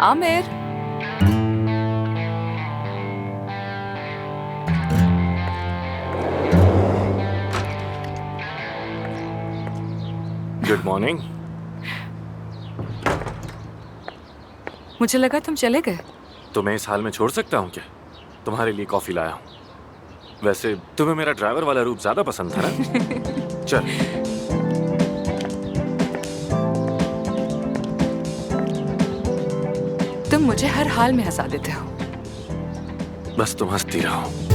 Aamir. Good morning. मुझे लगा तुम चले गए। तुम्हें इस हाल में छोड़ सकता हूँ क्या? तुम्हारे लिए कॉफी लाया हूँ। वैसे तुम्हें मेरा ड्राइवर वाला रूप ज्यादा पसंद था ना? चल। तुम मुझे हर हाल में हंसा देते हो। बस तुम हंसती रहो।